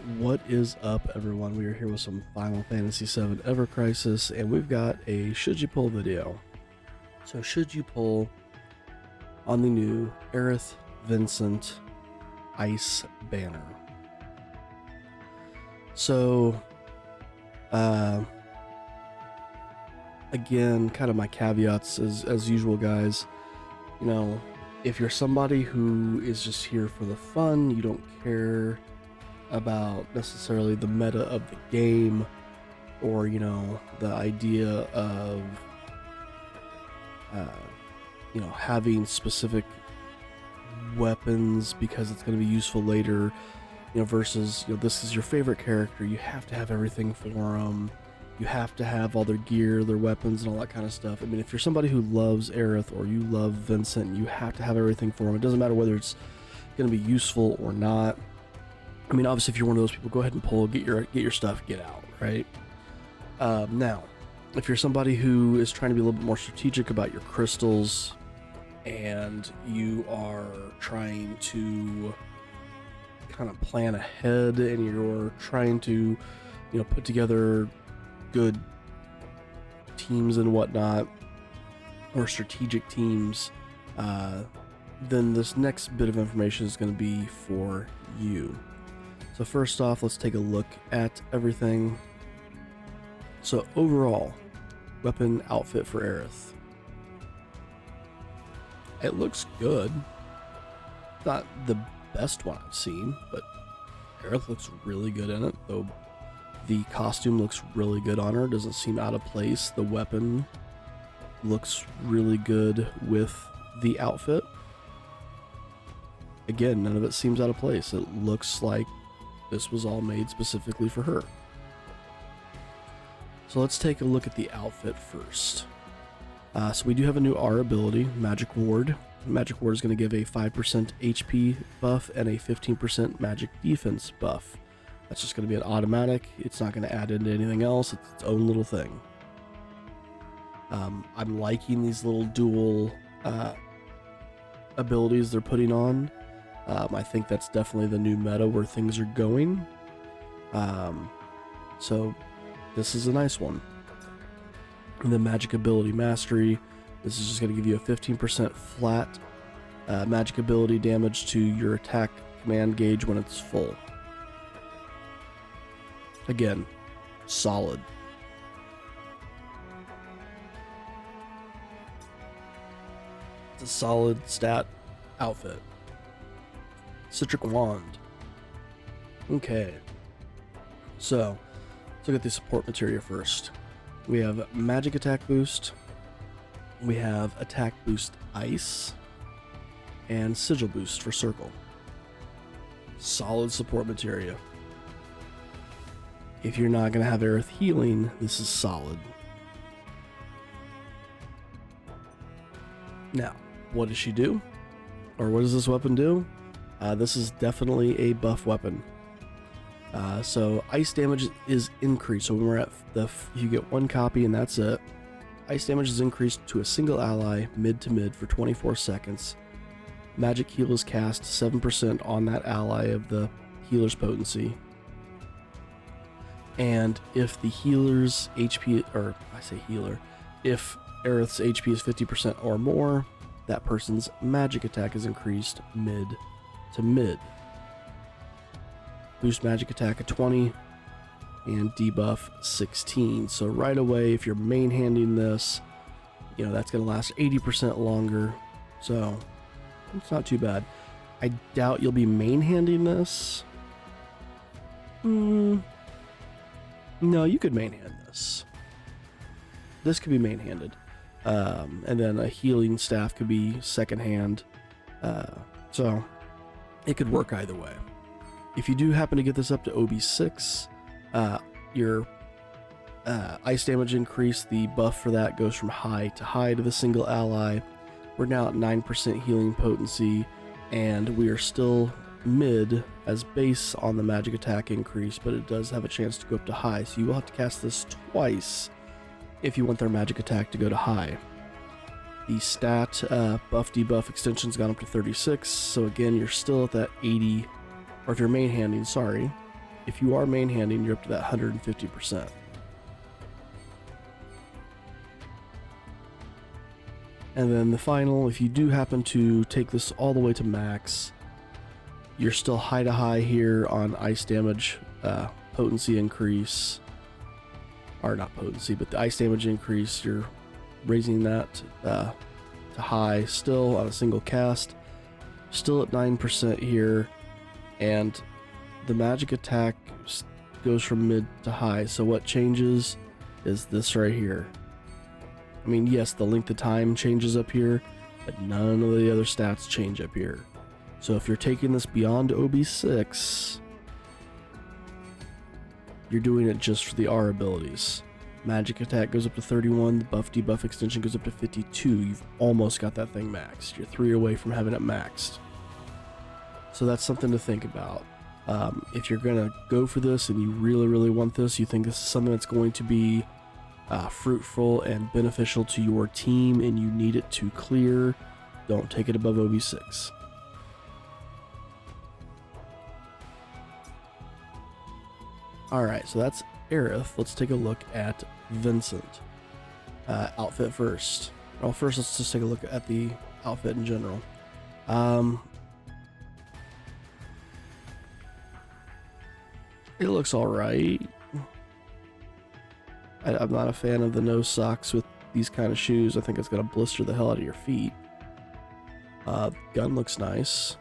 What is up, everyone? We are here with some Final Fantasy VII Ever Crisis, and we've got a Should You Pull video. So, should you pull on the new Aerith Vincent Ice Banner? So, again, kind of my caveats as usual, guys. You know, if you're somebody who is just here for the fun, you don't care about necessarily the meta of the game, or the idea of having specific weapons because it's going to be useful later, versus this is your favorite character, you have to have everything for them, you have to have all their gear, their weapons, and all that kind of stuff. I mean, if you're somebody who loves Aerith or you love Vincent, you have to have everything for them. It doesn't matter whether it's going to be useful or not. I mean, obviously, if you're one of those people, go ahead and pull, get your stuff, get out, right? Now, if you're somebody who is trying to be a little bit more strategic about your crystals, and you are trying to kind of plan ahead, and you're trying to, put together good teams and whatnot, or strategic teams, then this next bit of information is going to be for you. So first off, let's take a look at everything. So overall, weapon outfit for Aerith. It looks good. Not the best one I've seen, but Aerith looks really good in it, though the costume looks really good on her. Doesn't seem out of place. The weapon looks really good with the outfit. Again, none of it seems out of place. It looks like this was all made specifically for her. So let's take a look at the outfit first. So we do have a new R ability, Magic Ward. Magic Ward is going to give a 5% HP buff and a 15% magic defense buff. That's just going to be an automatic. It's not going to add into anything else. It's its own little thing. I'm liking these little dual abilities they're putting on. I think that's definitely the new meta where things are going. So this is a nice one. And the magic ability mastery. This is just going to give you a 15% flat magic ability damage to your attack command gauge when it's full. Again, solid. It's a solid stat outfit. Citric Wand. Okay. So, let's look at the support materia first. We have Magic Attack Boost. We have Attack Boost Ice. And Sigil Boost for Circle. Solid support materia. If you're not going to have Aerith healing, this is solid. Now, what does she do? Or what does this weapon do? This is definitely a buff weapon. So ice damage is increased. So when we're at you get one copy and that's it. Ice damage is increased to a single ally mid to mid for 24 seconds. Magic heal is cast 7% on that ally of the healer's potency. And if the healer's HP, or I say healer, if Aerith's HP is 50% or more, that person's magic attack is increased mid to mid. Boost magic attack at 20 and debuff 16. So right away, if you're main handing this, that's going to last 80% longer. So it's not too bad. I doubt you'll be main handing this. No, you could main hand this. This could be main handed. And then a healing staff could be second hand. So it could work either way. If you do happen to get this up to OB6, your ice damage increase, the buff for that goes from high to the single ally. We're now at 9% healing potency, and we are still mid as base on the magic attack increase, but it does have a chance to go up to high, so you will have to cast this twice if you want their magic attack to go to high. The stat buff debuff extension's gone up to 36, so again, you're still at that 80, or if you're main handing, sorry, if you are main handing, you're up to that 150%. And then the final, if you do happen to take this all the way to max, you're still high to high here on ice damage, potency increase, or not potency, but the ice damage increase, you're raising that to high still on a single cast, still at 9% here, and the magic attack goes from mid to high. So what changes is this right here. I mean, yes, the length of time changes up here, but none of the other stats change up here. So if you're taking this beyond OB6, you're doing it just for the R abilities. Magic attack goes up to 31, the buff debuff extension goes up to 52. You've almost got that thing maxed. You're 3 away from having it maxed. So that's something to think about. If you're gonna go for this and you really, really want this, you think this is something that's going to be fruitful and beneficial to your team and you need it to clear, don't take it above OB6. Alright, so that's Aerith. Let's take a look at Vincent. Outfit first. Well, first let's just take a look at the outfit in general. It looks alright. I'm not a fan of the no socks with these kind of shoes. I think it's gonna blister the hell out of your feet. Gun looks nice.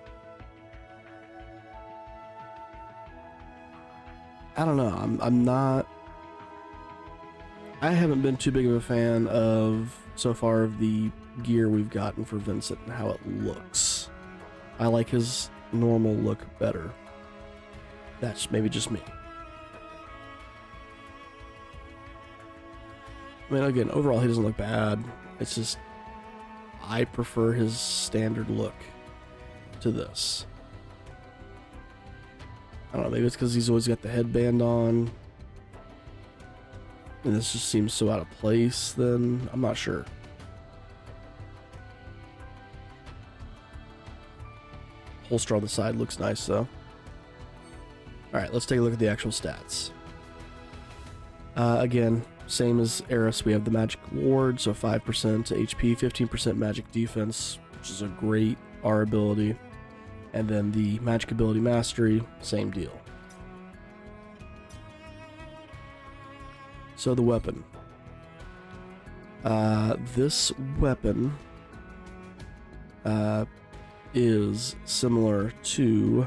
I don't know. I haven't been too big of a fan of so far of the gear we've gotten for Vincent and how it looks. I like his normal look better. That's maybe just me. I mean, again, overall he doesn't look bad. It's just I prefer his standard look to this. I don't know, maybe it's because he's always got the headband on. And this just seems so out of place then. I'm not sure. Holster on the side looks nice though. Alright, let's take a look at the actual stats. Again, same as Aerith, we have the magic ward, so 5% HP, 15% magic defense, which is a great R ability. And then the magic ability mastery, same deal. So the weapon. This weapon is similar to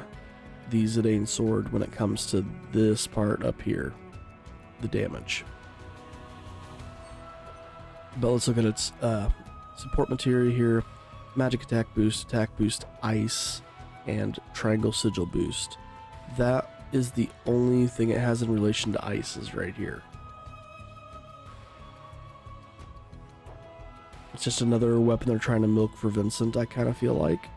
the Zidane sword when it comes to this part up here, the damage. But let's look at its support material here. Magic attack boost, ice, and triangle sigil boost. That is the only thing it has in relation to ice is right here. It's just another weapon they're trying to milk for Vincent, I kind of feel like.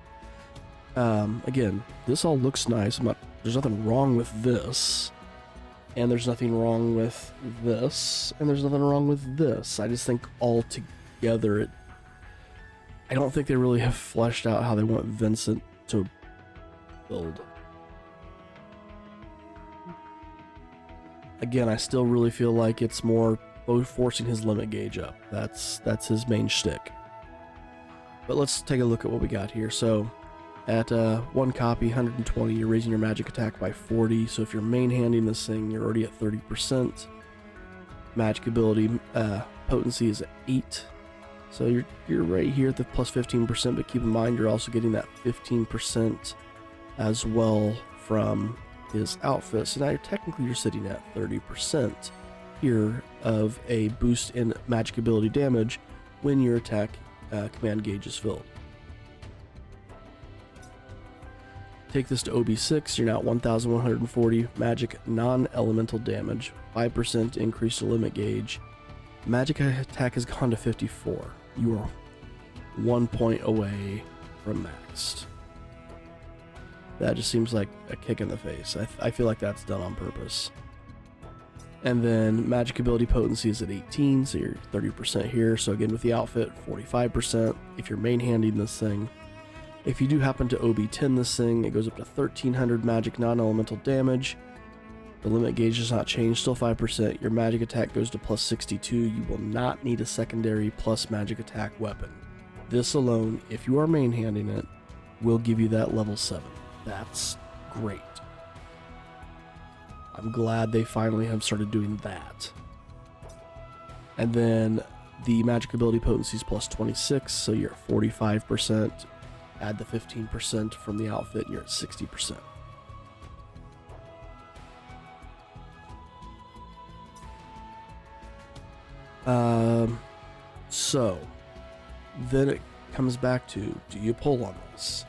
Again, this all looks nice. There's nothing wrong with this. And there's nothing wrong with this. And there's nothing wrong with this. I just think all together, I don't think they really have fleshed out how they want Vincent to build. Again, I still really feel like it's more forcing his limit gauge up. That's his main shtick. But let's take a look at what we got here. So at one copy, 120, you're raising your magic attack by 40. So if you're main handing this thing, you're already at 30%. Magic ability potency is at 8. So you're right here at the plus 15%, but keep in mind you're also getting that 15% as well from his outfit. So now you're sitting at 30% here of a boost in magic ability damage when your attack command gauge is filled. Take this to OB6, you're now at 1140 magic non-elemental damage, 5% increase to limit gauge. Magic attack has gone to 54. You are 1 point away from maxed. That just seems like a kick in the face. I feel like that's done on purpose. And then magic ability potency is at 18, so you're 30% here. So again, with the outfit, 45% if you're main handing this thing. If you do happen to OB10 this thing, it goes up to 1300 magic non-elemental damage. The limit gauge does not change, still 5%. Your magic attack goes to plus 62. You will not need a secondary plus magic attack weapon. This alone, if you are main handing it, will give you that level 7. That's great. I'm glad they finally have started doing that. And then the magic ability potency is plus 26, so you're at 45%. Add the 15% from the outfit, and you're at 60%. So then it comes back to, do you pull on this?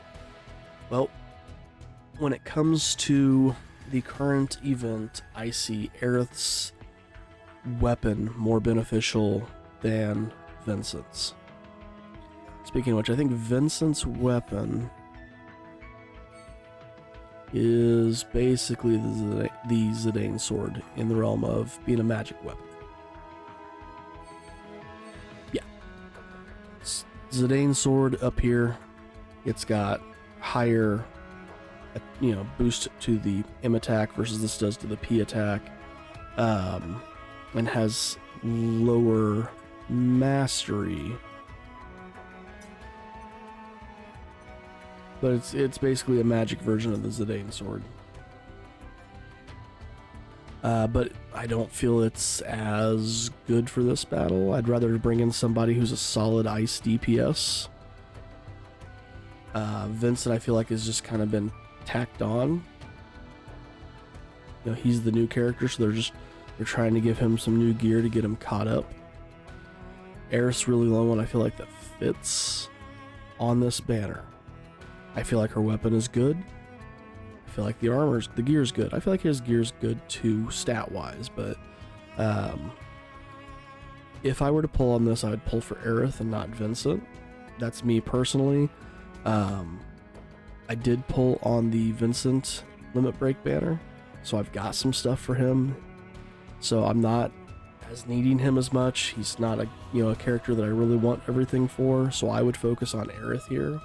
Well, when it comes to the current event, I see Aerith's weapon more beneficial than Vincent's. Speaking of which, I think Vincent's weapon is basically the Zidane sword in the realm of being a magic weapon. Yeah. Zidane sword up here, it's got higher, boost to the M attack versus this does to the P attack, and has lower mastery. But it's basically a magic version of the Zidane sword. But I don't feel it's as good for this battle. I'd rather bring in somebody who's a solid ice DPS. Vincent, I feel like, has just kind of been tacked on. He's the new character, so they're trying to give him some new gear to get him caught up. Aerith's really low, and I feel like that fits on this banner. I feel like her weapon is good. I feel like the gear's good. I feel like his gear's good too, stat-wise, but if I were to pull on this, I would pull for Aerith and not Vincent. That's me personally. I did pull on the Vincent Limit Break banner, so I've got some stuff for him. So I'm not as needing him as much. He's not a character that I really want everything for, so I would focus on Aerith here.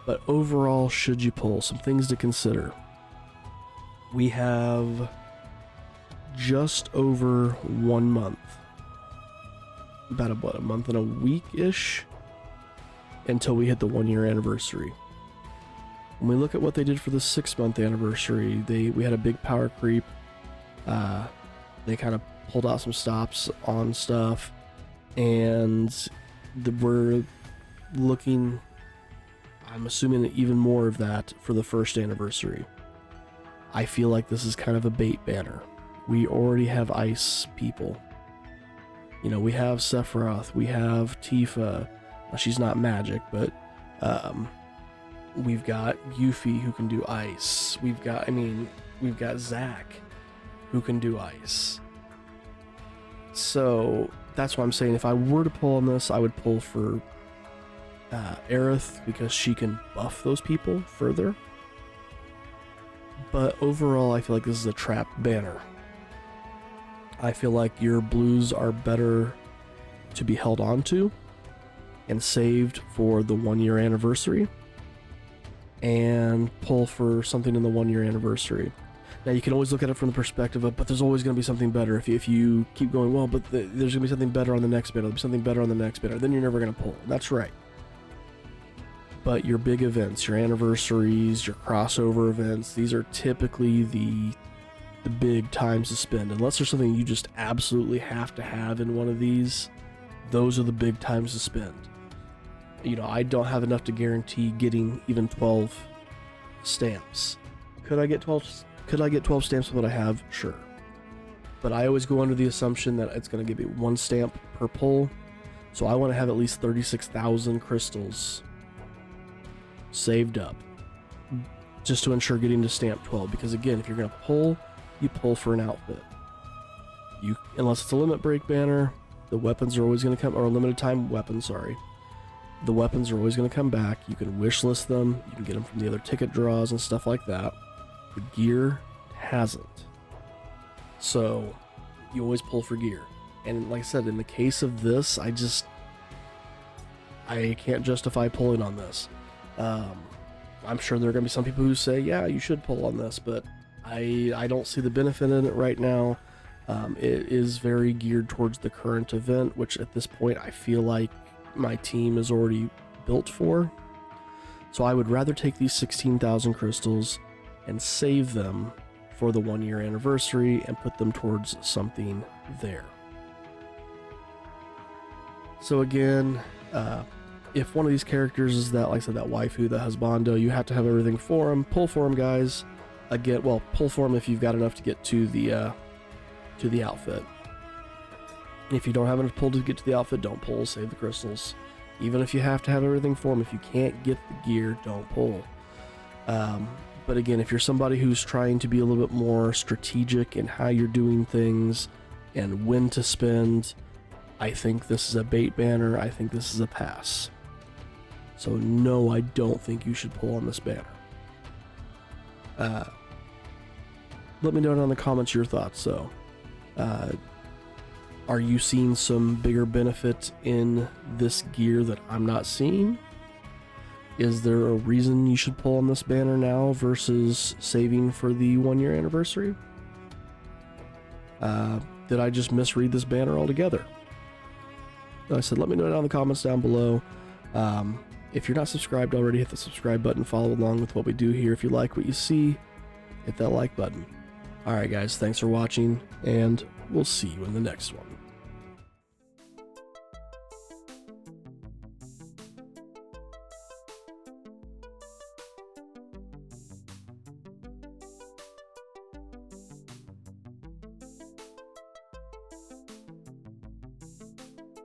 But overall, should you pull, some things to consider. We have just over 1 month, about a month and a week-ish, until we hit the 1-year anniversary. When we look at what they did for the 6-month anniversary, we had a big power creep. They kind of pulled out some stops on stuff, and we're looking, I'm assuming, even more of that for the 1st anniversary. I feel like this is kind of a bait banner. We already have ice people. We have Sephiroth, we have Tifa. Well, she's not magic, but we've got Yuffie who can do ice. We've got Zac who can do ice. So that's why I'm saying if I were to pull on this, I would pull for Aerith, because she can buff those people further. But overall, I feel like this is a trap banner. I feel like your blues are better to be held on to and saved for the 1-year anniversary, and pull for something in the 1-year anniversary. Now, you can always look at it from the perspective of, but there's always going to be something better. If you keep going, well, but there's going to be something better on the next banner, there'll be something better on the next banner, then you're never going to pull. And that's right. But your big events, your anniversaries, your crossover events, these are typically the big times to spend. Unless there's something you just absolutely have to have in one of these, those are the big times to spend. I don't have enough to guarantee getting even 12 stamps. Could I get 12 stamps with what I have? Sure. But I always go under the assumption that it's going to give me 1 stamp per pull. So I want to have at least 36,000 crystals saved up just to ensure getting to stamp 12. Because again, if you're going to pull, you pull for an outfit. Unless it's a limit break banner, the weapons are always going to come, or a limited time weapon, sorry. The weapons are always going to come back. You can wish list them. You can get them from the other ticket draws and stuff like that. The gear hasn't. So you always pull for gear. And like I said, in the case of this, I can't justify pulling on this. I'm sure there are going to be some people who say, yeah, you should pull on this, but I don't see the benefit in it right now. It is very geared towards the current event, which at this point I feel like my team is already built for. So I would rather take these 16,000 crystals and save them for the 1-year anniversary and put them towards something there. So again, if one of these characters is that, like I said, that waifu, that husbando, you have to have everything for him. Pull for him, guys. Again, well, pull for him if you've got enough to get to the outfit. If you don't have enough pull to get to the outfit, don't pull. Save the crystals. Even if you have to have everything for him, if you can't get the gear, don't pull. But again, if you're somebody who's trying to be a little bit more strategic in how you're doing things and when to spend, I think this is a bait banner. I think this is a pass. So no, I don't think you should pull on this banner. Let me know down in the comments your thoughts. So, are you seeing some bigger benefit in this gear that I'm not seeing? Is there a reason you should pull on this banner now versus saving for the 1-year anniversary? Did I just misread this banner altogether? Like I said, let me know down in the comments down below. If you're not subscribed already, hit the subscribe button, follow along with what we do here. If you like what you see, hit that like button. Alright guys, thanks for watching, and we'll see you in the next one.